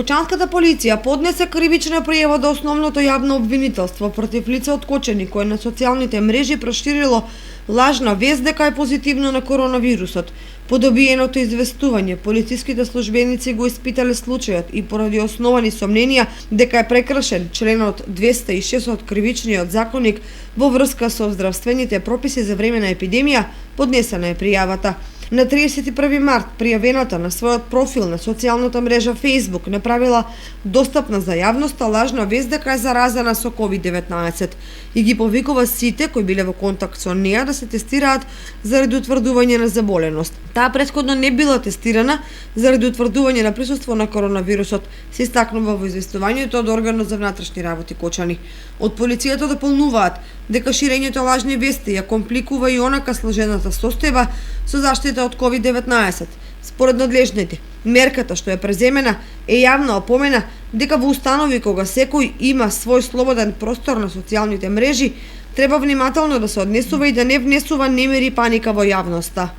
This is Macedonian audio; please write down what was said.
Кочанската полиција поднесе кривична пријава до основното јавно обвинителство против лице од Кочани кое на социјалните мрежи проширило лажна вест дека е позитивно на коронавирусот. По добиеното известување, полициските службеници го испитале случајот и поради основани сомненија дека е прекршен членот 206 од кривичниот законник во врска со здравствените прописи за време на епидемија, поднесена е пријавата. На 31 март пријавената на својот профил на социјалната мрежа Facebook направила достапна за јавноста лажна вест дека е заразена со COVID-19 и ги повикува сите кои биле во контакт со неа да се тестираат заради утврдување на заболеност. Таа претходно не била тестирана заради утврдување на присуство на коронавирусот, се истакнува во известувањето од органот за внатрешни работи Кочани. Од полицијата дополнуваат дека ширењето лажни вести ја компликува и онака сложената состојба со заштита од COVID-19. Според надлежните, мерката што е преземена е јавна опомена дека во установи кога секој има свој слободен простор на социјалните мрежи, треба внимателно да се однесува и да не внесува немири и паника во јавноста.